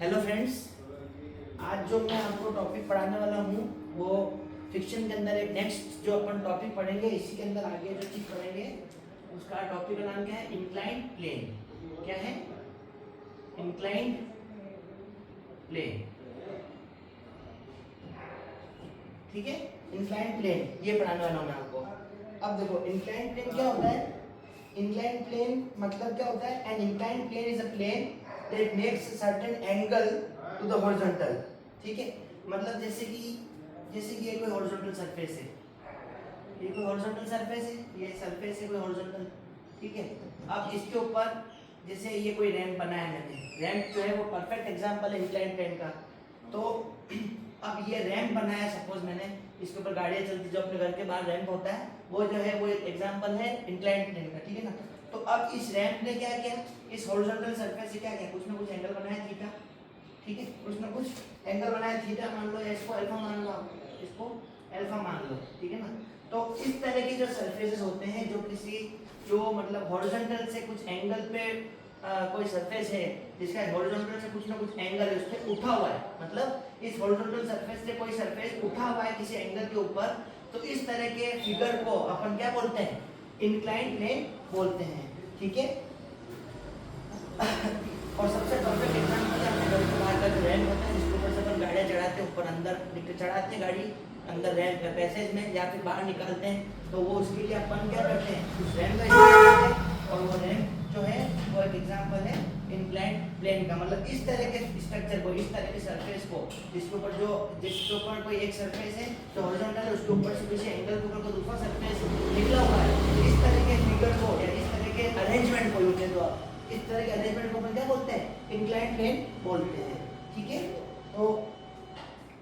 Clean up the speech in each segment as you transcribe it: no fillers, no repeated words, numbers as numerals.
Hello friends, आज जो मैं आपको टॉपिक पढ़ाने वाला हूँ वो फिक्शन के अंदर एक नेक्स्ट जो अपन टॉपिक पढ़ेंगे, इसी के अंदर आगे जो चीज पढ़ेंगे उसका टॉपिक का नाम क्या है? Inclined plane. क्या है? Inclined plane. ठीक है, इंक्लाइंड प्लेन ये पढ़ाने वाला हूँ मैं आपको। अब देखो इंक्लाइंड प्लेन क्या होता है। इंक्लाइंड प्लेन मतलब क्या होता है? An inclined plane is a plane that makes certain angle to the horizontal. ठीक है, मतलब जैसे कि ये कोई हॉरिजॉन्टल सरफेस है, ये कोई हॉरिजॉन्टल सरफेस है, ये सरफेस है कोई हॉरिजॉन्टल। ठीक है, अब इसके ऊपर जैसे ये कोई रैंप बनाया मैंने, रैंप जो है वो परफेक्ट एग्जांपल है इंक्लाइंड प्लेन का। तो अब ये रैंप बनाया, सपोज मैंने इसके ऊपर गाड़ियाँ चलती, जो अपने घर के बाहर रैंप होता है, वो जो है वो एक एग्जांपल है इंक्लाइंड प्लेन का। ठीक है ना। तो अब इस रैंप ने क्या किया, इस हॉरिजॉन्टल सरफेस से क्या किया, कुछ ना कुछ एंगल बनाया थीटा। ठीक है, कुछ ना कुछ एंगल बनाया थीटा मान लो, या इसको अल्फा मान लो, इसको अल्फा मान लो। ठीक है ना। तो इस तरह के जो सरफेसेस होते हैं, जो मतलब हॉरिजॉन्टल से कुछ एंगल पे कोई सरफेस है जिसका हॉरिजॉन्टल से कुछ ना कुछ एंगल है, उस पे उठा हुआ है, मतलब इस हॉरिजॉन्टल सरफेस से कोई सरफेस उठा हुआ है किसी एंगल के ऊपर, तो इस तरह के फिगर को अपन क्या बोलते हैं? इंक्लाइंड प्लेन बोलते हैं। ठीक है, और सबसे परफेक्ट एग्जांपल है अपने घर के बाहर का जो रैंप होता है, जिसके ऊपर से अपन गाड़ियाँ चढ़ाते हैं, ऊपर अंदर चढ़ाते हैं गाड़ी अंदर रैंप पैसेज में, या फिर बाहर निकालते हैं, तो वो उसके लिए अपन क्या करते हैं? उस रैंप का इस्तेमाल करते हैं। और वो रैंप जो है वो एक एग्जांपल है इंक्लाइंड प्लेन का। मतलब इस तरह के स्ट्रक्चर को, इस तरह के सरफेस को, जिसके ऊपर कोई एक सरफेस है जो हॉरिजॉन्टल है, उसके ऊपर से किसी एंगल के ऊपर कोई दूसरा सरफेस निकला हुआ है, इस तरह के फिगर को या इस तरह के अरेंजमेंट को होते हैं, तो इस तरह के अरेंजमेंट को अपन क्या बोलते हैं? इंक्लाइंड प्लेन बोलते हैं। ठीक है, तो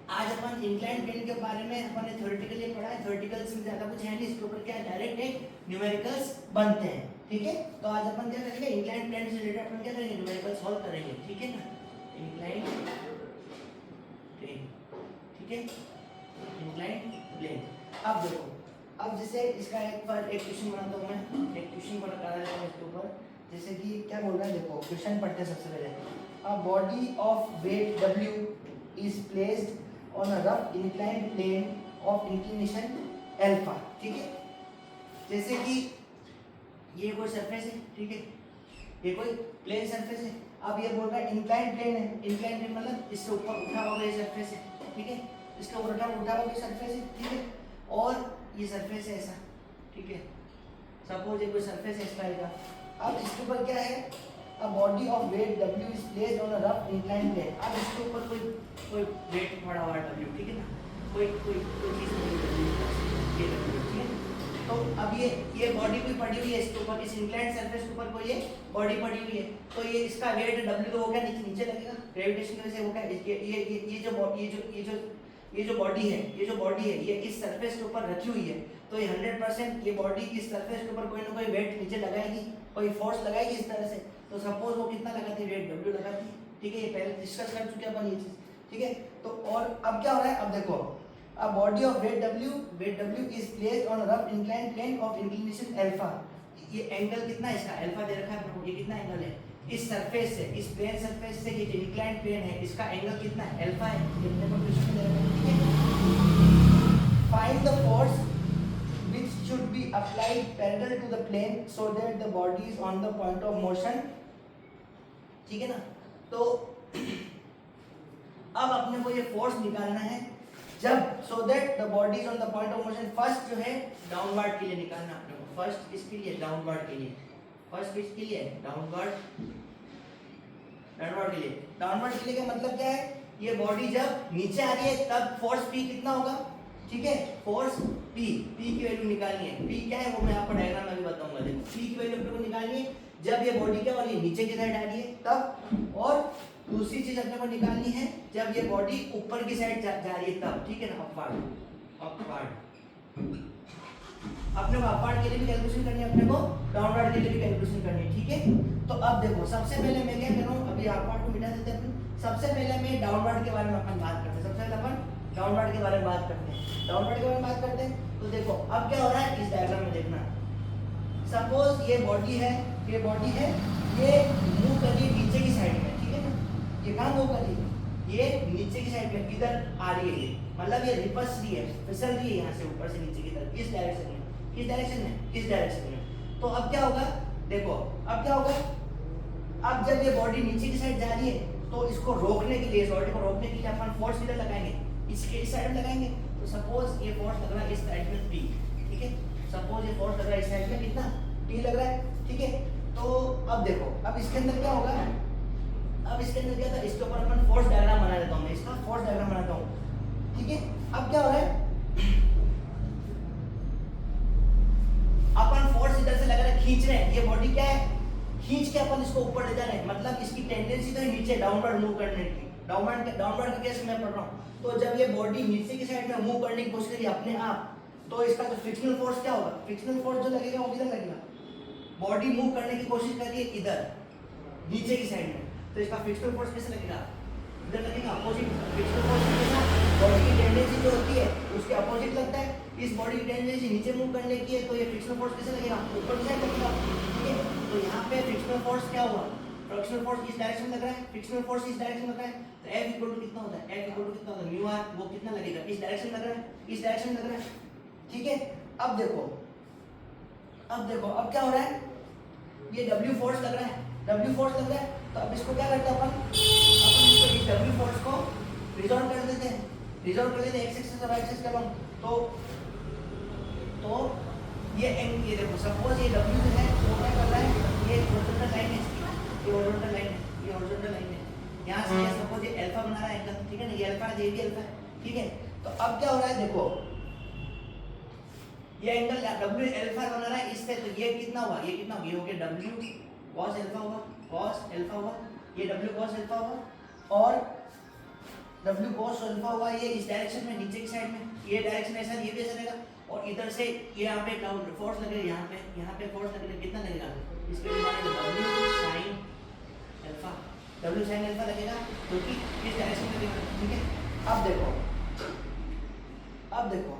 आज अपन इंक्लाइंड प्लेन के बारे में अपन ने थ्योरेटिकली पढ़ा है। थ्योरेटिकल्स में ज्यादा कुछ है नहीं, इसके ऊपर क्या डायरेक्ट एक न्यूमेरिकल्स बनते हैं। ठीक है, तो आज अपन क्या करेंगे? इंक्लाइंड प्लेन से रिलेटेड अपन क्या करेंगे? न्यूमेरिकल सॉल्व करेंगे। ठीक है ना, इंक्लाइंड प्लेन। ठीक है, इंक्लाइंड प्लेन। अब देखो, अब जैसे इसका एक क्वेश्चन बनाता हूँ मैं, एक क्वेश्चन बना लेता हूँ इसके ऊपर। जैसे कि क्या बोल रहा है, देखो क्वेश्चन पढ़ते हैं सबसे पहले। A body of weight W is placed on a rough inclined plane of inclination alpha। ठीक है, जैसे कि ये कोई सरफेस है, ठीक है, ये कोई प्लेन सरफेस है। अब ये बोल रहा है इंक्लाइंड प्लेन है। इंक्लाइंड प्लेन मतलब इससे ऊपर उठा हुआ ये सरफेस है। ठीक है, इसके ऊपर उठा हुआ ये सरफेस है। ठीक है, और ये सरफेस है ऐसा। ठीक है, सपोज ये कोई सरफेस है इस टाइप का। अब इसके ऊपर क्या है? A body of weight W is placed on a rough inclined plane। अब इसके ऊपर कोई वेट पड़ा हुआ है W। ठीक है ना, कोई चीज नहीं, ये W। ठीक है, तो अब ये बॉडी भी पड़ी हुई है इसके ऊपर, इस इंक्लाइंड सरफेस के ऊपर कोई ये बॉडी पड़ी हुई है, तो ये इसका वेट W तो हो गया नीचे लगेगा ग्रेविटेशन की वजह से। हो गया ये जो बॉडी है ये इस सरफेस के ऊपर रखी हुई है, तो ये 100% ये बॉडी इस सरफेस के ऊपर कोई ना कोई वेट नीचे लगाएगी, कोई फोर्स लगाएगी इस तरह से। तो सपोज वो कितना लगाती है? वेट W लगाती है। ठीक है, ये पहले डिस्कस कर चुके अपन ये चीज। ठीक है, तो और अब क्या हो रहा है? अब देखो, a body of weight W is placed on rough inclined plane of inclination alpha. ये एंगल कितना है इसका? अल्फा दे रखा है, ये कितना एंगल है? इस सरफेस से, इस प्लेन सरफेस से ये जो इंक्लाइंड प्लेन है, इसका एंगल कितना है? अल्फा है। कितने पर क्वेश्चन दे रखा है। ठीक है, find the force which should be applied parallel to the plane so that the body is on the point of motion। ठीक है ना, तो अब अपने को ये फोर्स निकालना है जब, so that the body is on the point of motion। First जो है डाउनवर्ड के लिए निकालना अपने को, फर्स्ट किसके लिए? डाउनवर्ड के लिए। फर्स्ट किसके लिए? डाउनवर्ड के लिए। डाउनवर्ड के लिए का मतलब क्या है? ये बॉडी जब नीचे आ रही है तब फोर्स P कितना होगा? ठीक है, फोर्स P की वैल्यू निकालनी है। P क्या है वो मैं आपको डायग्राम में भी बताऊंगा। देखो P की वैल्यू अपने को निकालनी है जब ये बॉडी क्या हो रही है? नीचे की साइड आ रही है तब। और दूसरी चीज अपने को निकालनी है जब ये बॉडी ऊपर की साइड जा रही है तब। ठीक है ना, अपवर्ड अपने को अपवर्ड के लिए भी कैलकुलेशन करनी है, अपने को डाउनवर्ड के लिए भी कैलकुलेशन करनी है। ठीक है, तो अब देखो सबसे पहले मैं क्या कर रहा हूँ, अभी अपवर्ड को मिटा देते हैं अपन। सबसे पहले मैं डाउनवर्ड के बारे में अपन बात करते हैं। सबसे पहले अपन डाउनवर्ड के बारे में बात करते हैं। डाउनवर्ड के बारे में बात करते हैं, तो देखो अब क्या हो रहा है इस डायग्राम में देखना। सपोज ये बॉडी है, ये मूव कर रही है नीचे की साइड में। ठीक है ना, ये कहाँ मूव कर रही है, ये नीचे की साइड में इधर आ रही है, ये मतलब ये रिवर्स रही है, फिसल रही है यहाँ से ऊपर से नीचे की तरफ, इस डायरेक्शन में, इस डायरेक्शन में, इस डायरेक्शन में। तो अब क्या होगा, देखो अब क्या होगा, अब जब ये बॉडी नीचे की साइड जा रही है तो इसको रोकने के लिए, इस बॉडी को रोकने के लिए अपन फोर्स किधर लगाएंगे, इसके इस साइड में लगाएंगे। तो सपोज ये फोर्स लग रहा है इस साइड में P, ठीक है, सपोज ये फोर्स लग रहा है इस साइड में कितना P लग रहा है, ठीक है। तो अब देखो, अब इसके अंदर क्या होगा, अब इसके अंदर क्या था, इसके ऊपर अपन फोर्स डायग्राम बना देता हूं मैं, इसका फोर्स डायग्राम बनाता हूं, ठीक है। अब क्या हो रहा है, अपन फोर्स इधर से लगा रहे, खींच रहे हैं, ये बॉडी क्या है, खींच के अपन इसको ऊपर ले जा रहे हैं, मतलब इसकी टेंडेंसी तो है नीचे डाउनवर्ड मूव करने की, डाउनवर्ड का केस मैं पढ़ रहा हूं। तो जब ये बॉडी नीचे की साइड में मूव करने की कोशिश करी अपने आप, तो इसका जो फ्रिक्शनल फोर्स क्या होगा, फ्रिक्शनल फोर्स जो लगेगा वो किधर लगेगा, बॉडी मूव करने की कोशिश कर रही है इधर नीचे की साइड में, तो इसका फ्रिक्शनल फोर्स कैसे लगेगा, इधर लगेगा, अपोजिट। फ्रिक्शनल फोर्स के साथ बॉडी की टेंडेंसी जो होती है उसके अपोजिट लगता है, इस बॉडी की टेंडेंसी नीचे मूव करने की है, तो ये फ्रिक्शनल फोर्स कैसे लगेगा, ऊपर की साइड लगेगा, ठीक है। तो यहाँ पे फ्रिक्शनल फोर्स क्या हुआ, फ्रिक्शनल फोर्स इस डायरेक्शन में लग रहा है, फ्रिक्शनल फोर्स इस डायरेक्शन में लग रहा है, तो F इक्वल टू कितना होता है, F इक्वल टू कितना होता है, म्यू आर, वो कितना लगेगा, इस डायरेक्शन में लग रहा है, इस डायरेक्शन में लग रहा है, ठीक है। अब देखो, अब देखो, अब क्या हो रहा है, ये W फोर्स लग रहा है, W फोर्स लग रहा है, तो अब इसको क्या करते हैं अपन इसको इस W फोर्स को रिजॉल्व कर देते हैं, रिजॉल्व कर देते हैं x एक्सिस और y एक्सिस का तो ये देखो, सपोज ये W जो है वो क्या कर रहा है, ये हॉरिजॉन्टल लाइन है, ये हॉरिजॉन्टल लाइन है, ये हॉरिजॉन्टल लाइन है, यहाँ से ये सपोज ये अल्फा बना रहा है एंगल, ठीक है ना, ये अल्फा है, ये भी अल्फा है, ठीक है। तो अब क्या हो रहा है, देखो ये एंगल W अल्फा बना रहा है इससे, तो ये कितना हुआ, ये कितना हुआ, ये हो गया W cos अल्फा हुआ, cos अल्फा हुआ, ये W cos अल्फा हुआ, और W cos अल्फा हुआ, ये इस डायरेक्शन में नीचे की साइड में, ये डायरेक्शन ऐसा, ये भी ऐसा रहेगा, और इधर से ये यहाँ पे काउंटर फोर्स लगेगा, यहाँ पे फोर्स लगेगा, कितना लगेगा, इसके लिए W sin alpha, W sin alpha लगेगा, क्योंकि इस डायरेक्शन में लगेगा, ठीक है। अब देखो, अब देखो,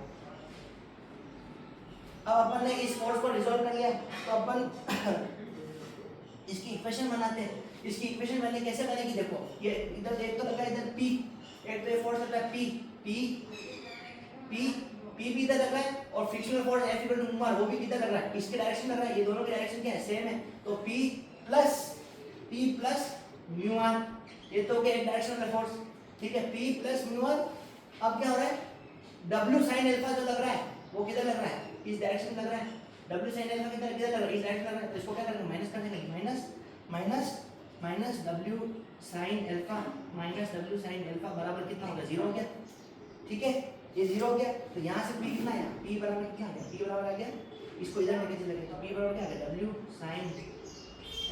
अब अपन ने इस फोर्स को रिजॉल्व कर लिया, तो अपन इसकी इक्वेशन बनाते हैं। इसकी इक्वेशन मैंने कैसे बनेगी, देखो ये इधर एक तो लगा इधर P, एक तो ये फोर्स लगा P भी इधर लग रहा है, और frictional force F equal to वो भी किधर लग रहा है, इसके डायरेक्शन लग रहा है, ये दोनों की डायरेक्शन क्या है, सेम है, तो P प्लस म्यू आर, ये तो क्या एक डायरेक्शन में फोर्स, ठीक है, P प्लस म्यू आर। अब क्या हो रहा है, W sin अल्फा जो लग रहा है वो किधर लग रहा है, इस डायरेक्शन में लग रहा है, W sin अल्फा किधर लग रहा है, इस डायरेक्शन में लग रहा है, तो इसको क्या करना है, माइनस कर देंगे, minus W sin alpha minus W sin alpha बराबर कितना होगा, 0 हो गया, ठीक है, ये 0 हो गया। तो यहाँ से P कितना आया, P बराबर कितना आ गया, P बराबर आ गया, इसको इधर लेके चले गए, तो P बराबर क्या आ गया, W sin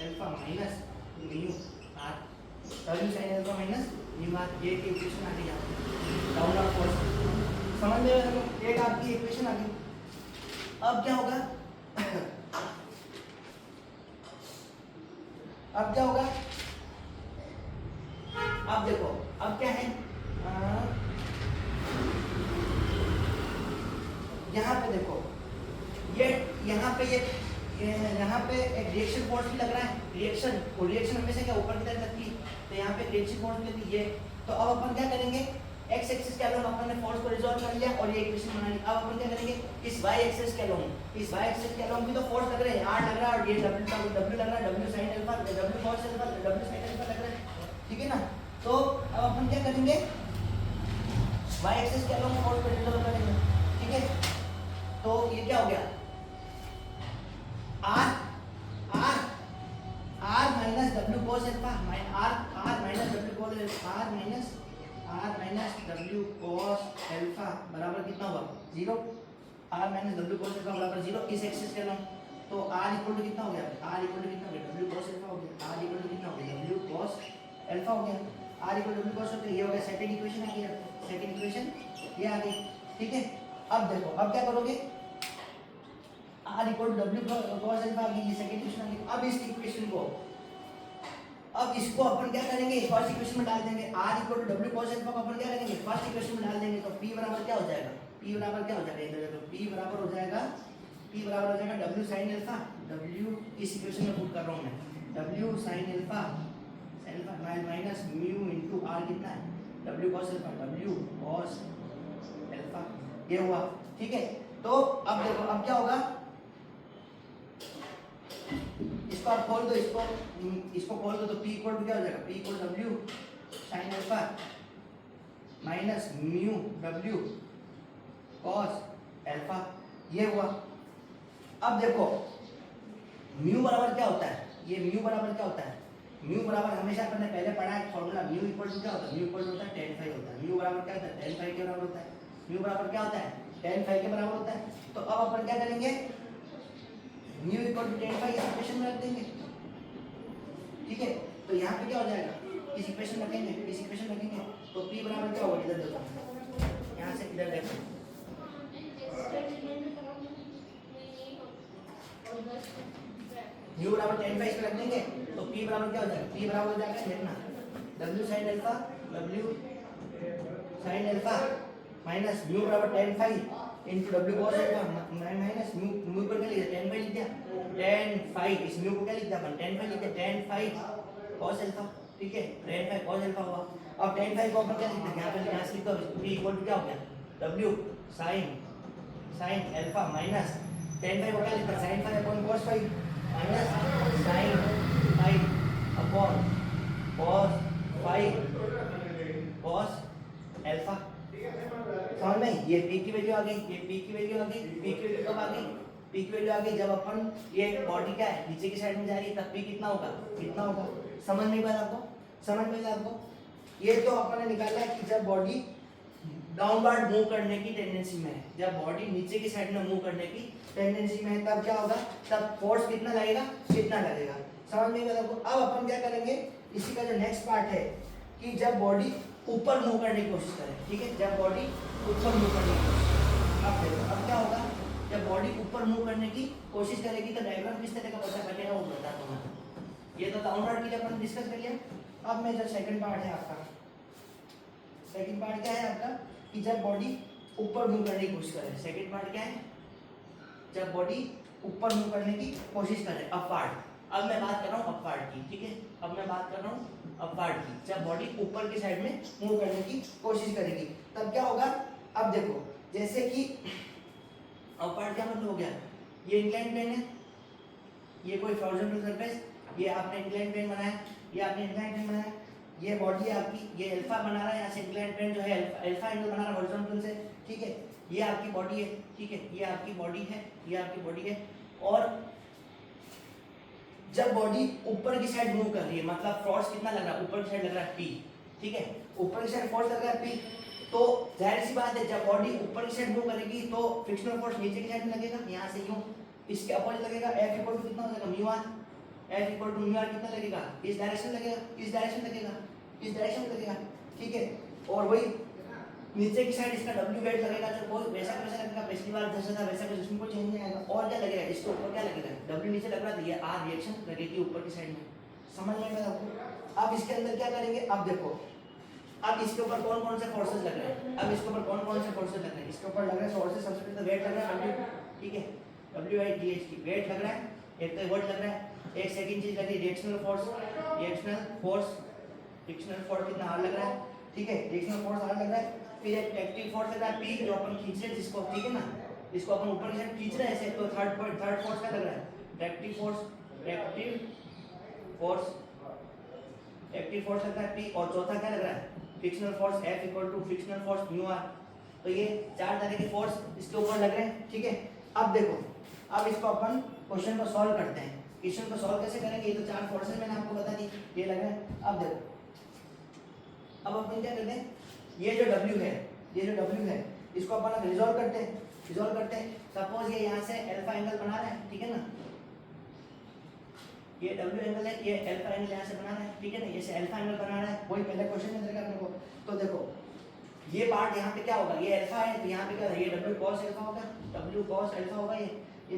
alpha minus mu R, W sin alpha minus mu R, ये की इक्वेशन आ गई यहाँ डाउनवर्ड फोर्स, समझ में, एक आपकी इक्वेशन आ गई। अब क्या होगा अब क्या होगा, अब देखो, अब क्या है, यहाँ पे देखो, ये यहाँ पे एक रिएक्शन फोर्स भी लग रहा है, रिएक्शन हमेशा क्या ऊपर की तरफ लगती है, तो यहाँ पे रिएक्शन फोर्स भी लगती है। तो अब अपन क्या करेंगे, x एक्सिस के अलोंग अपन ने फोर्स को रिजॉल्व कर लिया और ये इक्वेशन बना ली। अब अपन क्या करेंगे, इस y एक्सिस के अलोंग भी तो फोर्स लग रहे हैं, r लग रहा है और ये w लग रहा है, w sin alpha, w cos alpha, w sin alpha लग रहा है, ठीक है ना। तो अब अपन क्या करेंगे, y एक्सिस के अलोंग फोर्स को रिजॉल्व करेंगे, ठीक है। तो ये क्या हो गया, r minus w cos alpha r minus w cos alpha बराबर कितना होगा, 0, r minus w cos alpha बराबर 0 इस एक्सिस के अलोंग। तो r इक्वल टू कितना हो गया, r इक्वल टू कितना हो गया, w cos अल्फा हो गया, r इक्वल टू कितना हो गया, w cos अल्फा हो गया, r equal to w cos alpha, ये हो गया सेकंड इक्वेशन आ गई, सेकंड इक्वेशन ये आ गई, ठीक है। अब देखो, अब क्या करोगे, r equal to w cos alpha आ गई, ये सेकंड इक्वेशन आ गई। अब इस इक्वेशन को, अब इसको अपन क्या करेंगे, फर्स्ट इक्वेशन में डाल देंगे, r equal to w cos alpha को अपन क्या करेंगे, फर्स्ट इक्वेशन में डाल देंगे, तो p बराबर क्या हो जाएगा, p बराबर क्या हो जाएगा, इधर देखो, p बराबर हो जाएगा w sin अल्फा, w इस इक्वेशन में पुट कर रहा हूं मैं, w sin alpha alpha minus mu into R कितना है w cos alpha, w cos alpha, ये हुआ। ठीक है, तो अब देखो अब क्या होगा, इसको आप खोल दो, इसको खोल दो, तो p इक्वल टू क्या हो जाएगा, p equal w sin alpha minus mu w cos alpha, ये हुआ। अब देखो म्यू बराबर क्या होता है, ये म्यू बराबर क्या होता है, म्यू बराबर हमेशा अपने पहले पढ़ा है फॉर्मूला, म्यू इक्वल टू क्या होता है, म्यू इक्वल टू होता है tan फाई होता है, म्यू बराबर क्या होता है tan फाई के बराबर होता है, म्यू बराबर क्या होता है tan फाई के बराबर होता है। तो अब अपन क्या करेंगे, mu equal to tan phi इस इक्वेशन में रख देंगे। ठीक है, तो यहाँ पे क्या हो जाएगा, इस इक्वेशन रखेंगे, इस इक्वेशन रखेंगे, तो p बराबर क्या होगा, इधर देखो, यहाँ से इधर देखो, म्यू बराबर tan फाई रख देंगे, तो p बराबर क्या हो जाएगा, p बराबर हो जाएगा देखना w sin alpha, w sin alpha minus mu बराबर tan phi into w cos alpha minus mu पर क्या लिख दिया tan फाई लिख दिया, tan फाई इस म्यू को क्या लिख दिया अपन tan फाई लिख दिया, tan फाई cos अल्फा। ठीक है, tan फाई cos अल्फा हुआ। अब tan फाई को अपन क्या लिखते हैं, यहाँ से लिख दो, p इक्वल टू क्या हो गया w sin alpha minus tan phi को क्या लिखते हैं sin phi upon cos phi minus sin phi upon cos phi cos alpha. समझ में, ये p की वैल्यू आ गई, ये p की वैल्यू आ गई, p की वैल्यू कब आ गई, p की वैल्यू आ गई जब अपन ये बॉडी क्या है नीचे की साइड में जा रही है, तब p कितना होगा, कितना होगा। समझ में आया आपको, समझ में आया आपको। ये तो अपन ने निकाला है कि जब बॉडी डाउनवर्ड मूव करने की टेंडेंसी में है, जब बॉडी नीचे की साइड में मूव करने की टेंडेंसी में है, तब क्या होगा, तब फोर्स कितना लगेगा, कितना लगेगा। समझ में आया आपको। अब अपन क्या करेंगे, इसी का जो नेक्स्ट पार्ट है कि जब बॉडी ऊपर मूव करने की कोशिश करें। ठीक है, जब बॉडी ऊपर मूव करने की कोशिश करें, अब देखो अब क्या होगा, जब बॉडी ऊपर मूव करने की कोशिश करेगी तो डायग्राम किस तरह का पता करेगा वो बताता हूं मैं। ये तो डाउनवर्ड के लिए अपन डिस्कस कर लिया। अब मैं जो सेकंड पार्ट है आपका, सेकंड पार्ट क्या है आपका कि जब बॉडी ऊपर मूव करने की कोशिश करे, सेकंड पार्ट क्या है, जब बॉडी ऊपर मूव करने की कोशिश करे अपवार्ड। अब मैं बात कर रहा हूँ अपवार्ड की। ठीक है, अब मैं बात कर रहा हूँ अपवार्ड की, जब बॉडी ऊपर की साइड में मूव करने की कोशिश करेगी तब क्या होगा। अब देखो जैसे कि अपवार्ड क्या मतलब हो गया, ये इंक्लाइन प्लेन है, ये कोई हॉरिजॉन्टल सरफेस, ये आपने इंक्लाइन प्लेन बनाया, ये आपने इंक्लाइन प्लेन बनाया, ये बॉडी है आपकी, ये अल्फा बना रहा है, यहाँ से इंक्लाइन प्लेन जो है अल्फा एंगल बना रहा है हॉरिजॉन्टल से। ठीक है, ये आपकी बॉडी है, ठीक है, ये आपकी बॉडी है, ये आपकी बॉडी है। और जब बॉडी ऊपर की साइड मूव कर रही है, मतलब फोर्स कितना लग रहा है, ऊपर की साइड लग रहा है P। ठीक है, ऊपर की साइड फोर्स लग रहा है P, तो जाहिर सी बात है जब बॉडी ऊपर की साइड मूव करेगी तो फ्रिक्शनल फोर्स नीचे की साइड में लगेगा, यहाँ से यूं इसके अपोजिट लगेगा। F इक्वल टू कितना हो जाएगा mu R, F equal to mu R कितना लगेगा, इस डायरेक्शन लगेगा, इस डायरेक्शन लगेगा, इस डायरेक्शन में लगेगा। ठीक है, और वही नीचे की साइड इसका W वेट लगेगा, जो कोई वैसा वैसा लगेगा, पिछली बार जैसा था वैसा कुछ इसमें कोई चेंज नहीं आएगा। और क्या लगेगा, इसके ऊपर क्या लगेगा, W नीचे लग रहा था, ये R रिएक्शन लगेगी ऊपर की साइड में। समझ में आया आपको। अब इसके अंदर क्या करेंगे, अब देखो अब इसके ऊपर कौन कौन से फोर्सेस लग रहे हैं, अब इसके ऊपर कौन कौन से फोर्सेस लग रहे हैं, इसके ऊपर लग रहे हैं फोर्सेस, सबसे पहले तो वेट लग रहा है W। ठीक है, W/dh की वेट लग रहा है, एक तो वोल्ट लग रहा है, एक सेकंड चीज लग रही है रिएक्शनल फोर्स, रिएक्शनल फोर्स कितना R लग रहा है। ठीक है, रिएक्शनल फोर्स R लग रहा है, फिर एक ट्रैक्टिव फोर्स लग रहा है P जो अपन खींच रहे हैं जिसको, ठीक है ना, इसको अपन ऊपर की साइड खींच रहे हैं ऐसे, तो थर्ड फोर्स क्या लग रहा है, ट्रैक्टिव फोर्स लग रहा है P। और चौथा क्या लग रहा है, frictional force F equal to frictional force mu R. तो ये चार तरह के फोर्स इसके ऊपर लग रहे हैं। ठीक है, अब देखो अब इसको अपन क्वेश्चन को सॉल्व करते हैं। क्वेश्चन को सॉल्व कैसे करेंगे, ये तो चार फोर्सेस मैंने आपको बता दी, ये लग रहा है। अब देखो अब अपन क्या करते हैं, ये जो W है इसको अपन रिजॉल्व करते हैं। सपोज ये यहाँ से अल्फा एंगल बना रहा है, ठीक है ना, ये W एंगल है, ये अल्फा एंगल यहाँ से बना रहा है, ठीक है ना, ये से अल्फा एंगल बना रहा है, वही पहले क्वेश्चन में देखा अपने को। तो देखो ये पार्ट यहाँ पे क्या होगा, ये अल्फा है तो यहाँ पे क्या होगा, ये W cos अल्फा होगा, W cos अल्फा होगा, ये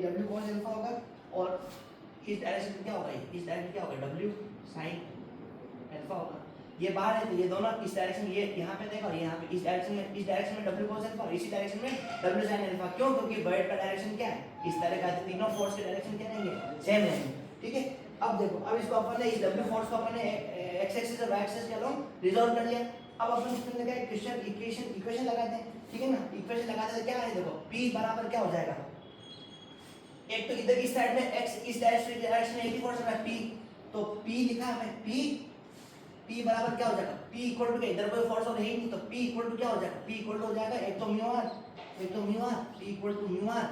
W cos अल्फा होगा। और इस डायरेक्शन में क्या होगा, इस डायरेक्शन क्या होगा, W sin अल्फा होगा। ये बाहर है तो ये दोनों इस डायरेक्शन, ये यहाँ पे देखो, यहाँ पे इस डायरेक्शन में W cos अल्फा और इसी डायरेक्शन में W sin अल्फा। क्यों, क्योंकि बर्ड का डायरेक्शन क्या है, इस तरह का, तीनों फोर्स के डायरेक्शन क्या रहेंगे, सेम रहेंगे। ठीक है, अब देखो, अब इसको अपन ने इस W फोर्स को अपन ने x एक्सिस और y एक्सिस के अलोंग रिजॉल्व कर लिया। अब अपन इसमें क्या इक्वेशन लगाते हैं, ठीक है ना। इक्वेशन लगाते हैं, क्या है देखो, P बराबर क्या हो जाएगा, एक तो इधर की साइड में x इस डायरेक्शन में एक ही फोर्स है P, तो P लिखा है P बराबर क्या हो जाएगा, P इक्वल टू, इधर कोई फोर्स और है ही नहीं, तो P इक्वल टू क्या हो जाएगा, P इक्वल टू हो जाएगा एक तो mu r, P equal to mu r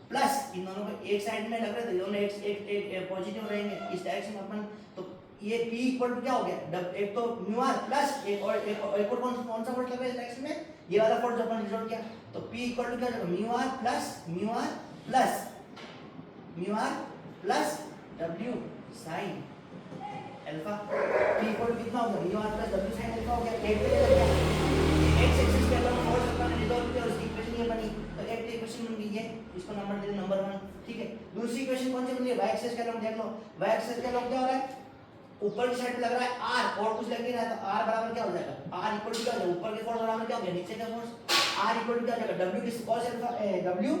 plus इन दोनों को एक साइड में लग रहे थे, दोनों एक पॉजिटिव रहेंगे इस डायरेक्शन में अपन, तो ये P इक्वल टू क्या हो गया, एक तो म्यू r प्लस एक और कौन सा फोर्स लग रहा है इस डायरेक्शन में, ये वाला फोर्स जो अपन रिजोल्व किया, तो P इक्वल टू क्या हो जाएगा, mu r plus W sin alpha. P equal to कितना होगा, mu r plus W sin alpha हो गया। एक पे लग गया, x एक्सिस के अलावा फोर्स अपन रिजोल्व किया, उसकी इक्वेशन ये बनी, तो एक तो इक्वेशन बन गई है, इसको नंबर दे दे नंबर 1, ठीक है। दूसरी इक्वेशन कौन सी बन रही है, y एक्सिस के अलावा देख लो, y एक्सिस के अलावा क्या हो रहा है, ऊपर की साइड पे लग रहा है r और कुछ लग नहीं रहा, तो r बराबर क्या हो जाएगा, r इक्वल टू क्या हो जाएगा, ऊपर के फोर्स बराबर क्या हो गया, नीचे का फोर्स, r इक्वल टू क्या हो जाएगा, w cos alpha w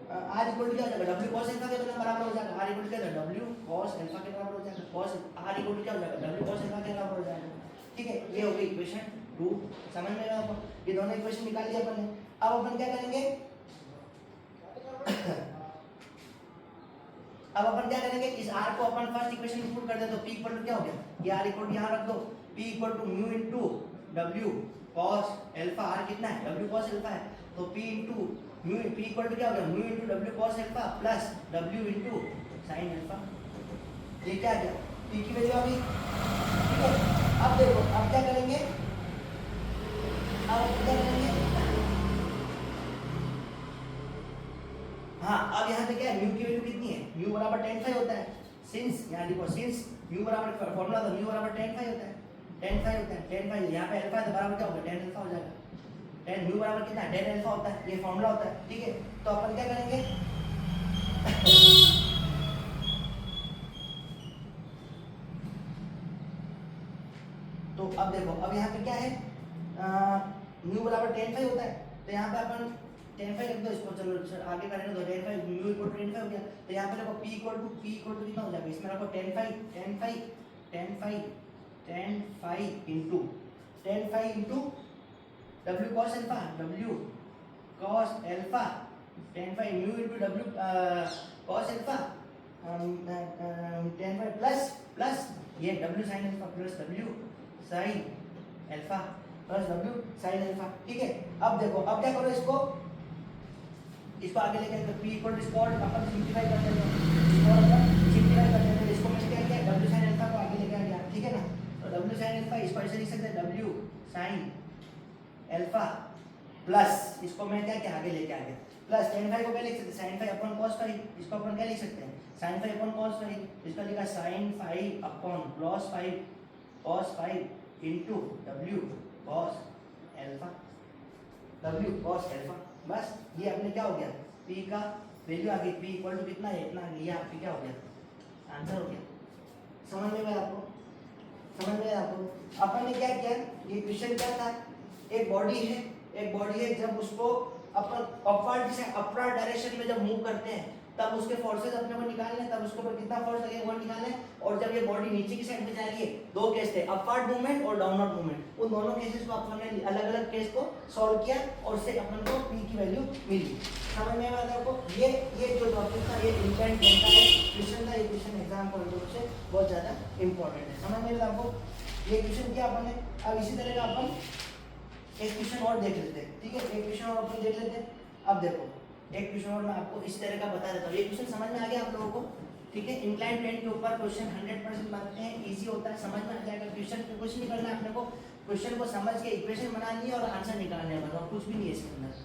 r equal to क्या हो जाएगा, w cos अल्फा के बराबर हो जाएगा, r इक्वल टू क्या हो जाएगा, w cos अल्फा के बराबर हो जाएगा, cos r इक्वल टू क्या हो जाएगा, w cos अल्फा के बराबर हो जाएगा, ठीक है। ये हो गई इक्वेशन 2, समझ में आया आपको, ये दोनों इक्वेशन निकाल लिया अपन ने। अब अपन क्या करेंगे अब अपन क्या करेंगे, इस r को अपन फर्स्ट इक्वेशन में पुट कर दे, तो p इक्वल टू क्या हो गया, ये r इक्वल टू यहां रख दो, p equal to mu into w cos alpha, r कितना है, w cos अल्फा है, तो p into mu, p equal to क्या हो गया, mu into w cos alpha plus w into sin alpha, ये क्या आ गया, p की वैल्यू आ गई, ठीक है। अब देखो, अब क्या करेंगे, हाँ, अब यहाँ पे क्या है, म्यू की वैल्यू कितनी है, म्यू बराबर tan phi होता है, सिंस यहाँ देखो, सिंस म्यू बराबर फॉर्मूला था, म्यू बराबर tan phi होता है, tan phi यहाँ पे अल्फा है तो बराबर क्या होगा, tan अल्फा हो जाएगा, tan म्यू बराबर कितना है, tan अल्फा होता है, ये फॉर्मूला होता है, ठीक है। तो अपन क्या करेंगे तो अब देखो, अब यहाँ पे क्या है, म्यू बराबर tan phi होता है, तो यहाँ पे अपन tan phi रख दो, इसको चलो आगे करने दो, tan phi mu equal to tan phi हो गया, तो यहाँ पे देखो p इक्वल टू कितना हो जाएगा, इसमें रखो tan phi into w cos alpha, tan phi mu into w cos alpha, tan phi plus ये w sin alpha plus w sin alpha plus w sin alpha, ठीक है। अब देखो, अब क्या करो, इसको आगे लेके p इक्वल टू इसको अपन सिंपलीफाई कर देंगे, इसको मैंने क्या किया, w sin अल्फा को आगे लेके आ गया, ठीक है ना। तो w sin अल्फा इसको ऐसे लिख सकते हैं, w sin अल्फा प्लस इसको मैं क्या किया, आगे लेके आ गया, प्लस tan phi को क्या लिख सकते हैं, sin phi upon cos phi, इसको अपन क्या लिख सकते हैं, sin phi upon cos phi, इसका लिखा sin phi upon cos phi into w cos alpha, बस ये अपने क्या हो गया, p का वैल्यू आ गई, p इक्वल टू कितना है, इतना, ये आपके क्या हो गया, आंसर हो गया। समझ में आया आपको, अपन ने क्या किया, ये क्वेश्चन क्या था, एक बॉडी है, जब उसको अपन अपवर्ड डायरेक्शन में जब मूव करते हैं तब उसके फोर्सेस अपने को निकालने, तब उसके ऊपर कितना फोर्स लगेगा वो निकालने, और जब ये बॉडी नीचे की साइड में जा रही है, दो केस थे, अपवर्ड मूवमेंट और डाउनवर्ड मूवमेंट, उन दोनों केसेस को अपन ने अलग अलग केस को सॉल्व किया और उससे अपन को p की वैल्यू मिली। समझ में आया आपको, ये जो टॉपिक था, ये इंपॉर्टेंट बनता है क्वेश्चन था, ये क्वेश्चन एग्जाम पॉइंट ऑफ से बहुत ज्यादा इंपॉर्टेंट है। समझ में आया आपको, ये क्वेश्चन किया अपन ने। अब इसी तरह का अपन एक क्वेश्चन और देख लेते हैं, ठीक है, एक क्वेश्चन और अपन देख लेते हैं। अब देखो, एक क्वेश्चन और मैं आपको इस तरह का बता देता हूँ, ये क्वेश्चन समझ में आ गया आप लोगों को, ठीक है। इंक्लाइन प्लेन के ऊपर क्वेश्चन 100% बनते हैं, इजी होता है, समझ में आ जाएगा। क्वेश्चन पे कुछ नहीं करना है अपने को, क्वेश्चन को समझ के इक्वेशन बनानी है और आंसर निकालना है, बस और कुछ भी नहीं है इसके अंदर।